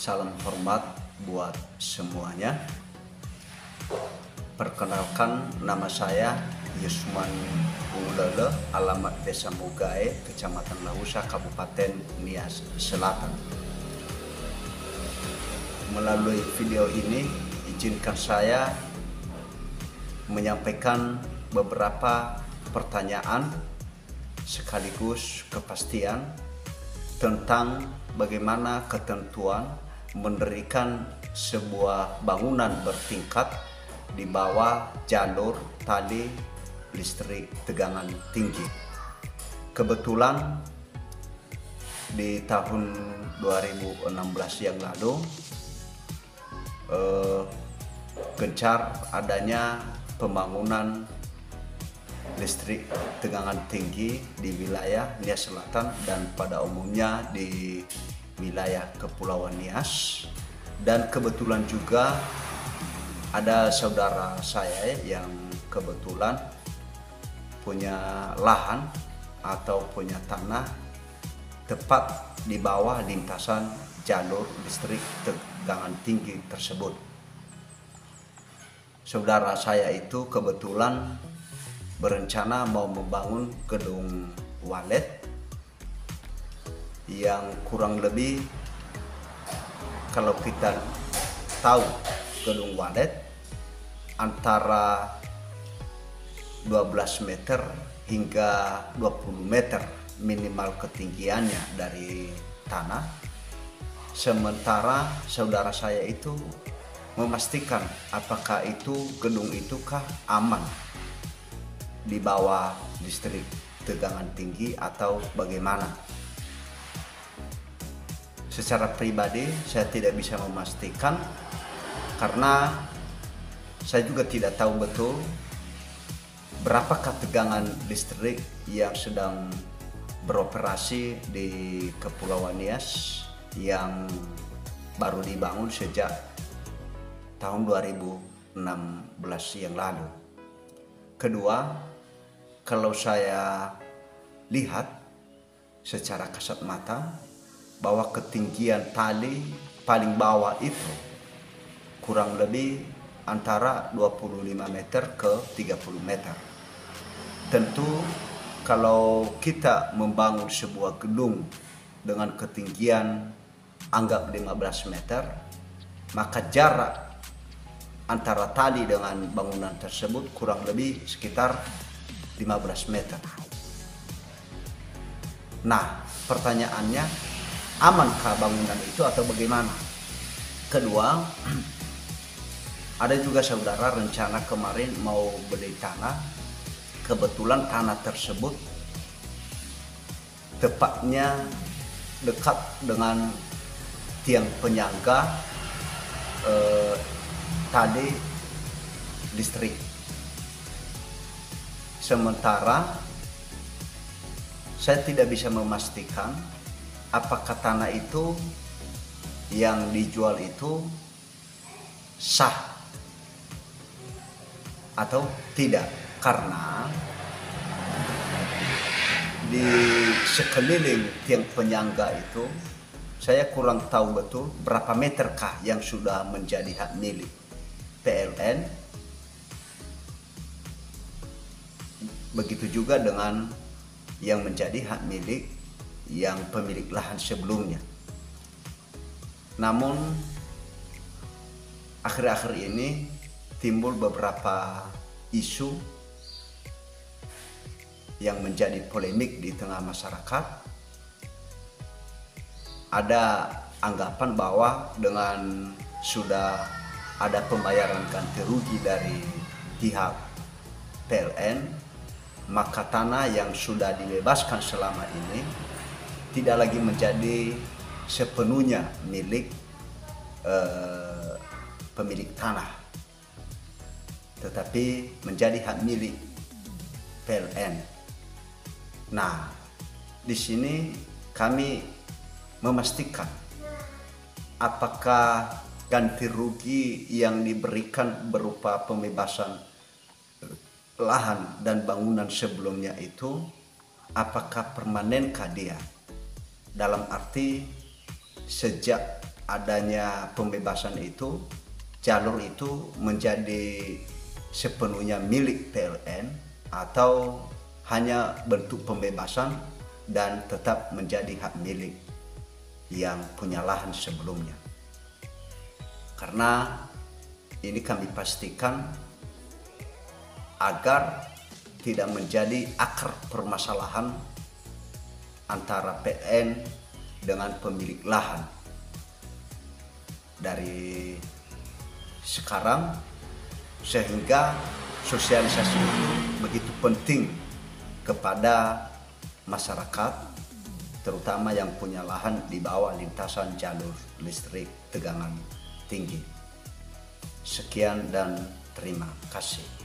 Salam hormat buat semuanya. Perkenalkan, nama saya Yusman Ulele, alamat Desa Mugae, Kecamatan Lahusa, Kabupaten Nias Selatan. Melalui video ini, izinkan saya menyampaikan beberapa pertanyaan sekaligus kepastian tentang bagaimana ketentuan mendirikan sebuah bangunan bertingkat di bawah jalur tali listrik tegangan tinggi. Kebetulan di tahun 2016 yang lalu gencar adanya pembangunan listrik tegangan tinggi di wilayah Nias Selatan dan pada umumnya di wilayah Kepulauan Nias. Dan kebetulan juga ada saudara saya yang kebetulan punya lahan atau punya tanah tepat di bawah lintasan jalur listrik tegangan tinggi tersebut. Saudara saya itu kebetulan berencana mau membangun gedung walet yang kurang lebih, kalau kita tahu gedung walet antara 12 meter hingga 20 meter minimal ketinggiannya dari tanah. Sementara saudara saya itu memastikan apakah itu gedung itukah aman di bawah listrik tegangan tinggi atau bagaimana. Secara pribadi saya tidak bisa memastikan karena saya juga tidak tahu betul berapakah tegangan listrik yang sedang beroperasi di Kepulauan Nias yang baru dibangun sejak tahun 2016 yang lalu. Kedua, kalau saya lihat secara kasat mata bahwa ketinggian tali paling bawah itu kurang lebih antara 25 meter ke 30 meter. Tentu kalau kita membangun sebuah gedung dengan ketinggian anggap 15 meter, maka jarak antara tali dengan bangunan tersebut kurang lebih sekitar 15 meter. Nah, pertanyaannya, amankah bangunan itu atau bagaimana? Kedua, ada juga saudara rencana kemarin mau beli tanah. Kebetulan tanah tersebut tepatnya dekat dengan tiang penyangga tali listrik. Sementara saya tidak bisa memastikan apakah tanah itu yang dijual itu sah atau tidak, karena di sekeliling tiang penyangga itu saya kurang tahu betul berapa meterkah yang sudah menjadi hak milik PLN. Begitu juga dengan yang menjadi hak milik yang pemilik lahan sebelumnya. Namun akhir-akhir ini timbul beberapa isu yang menjadi polemik di tengah masyarakat. Ada anggapan bahwa dengan sudah ada pembayaran ganti rugi dari pihak PLN, maka tanah yang sudah dibebaskan selama ini tidak lagi menjadi sepenuhnya milik pemilik tanah, tetapi menjadi hak milik PLN. Nah, di sini kami memastikan apakah ganti rugi yang diberikan berupa pembebasan lahan dan bangunan sebelumnya itu apakah permanenkah dia, dalam arti sejak adanya pembebasan itu, jalur itu menjadi sepenuhnya milik PLN atau hanya bentuk pembebasan dan tetap menjadi hak milik yang punya lahan sebelumnya. Karena ini kami pastikan agar tidak menjadi akar permasalahan antara PLN dengan pemilik lahan. Dari sekarang, sehingga sosialisasi itu begitu penting kepada masyarakat, terutama yang punya lahan di bawah lintasan jalur listrik tegangan tinggi. Sekian dan terima kasih.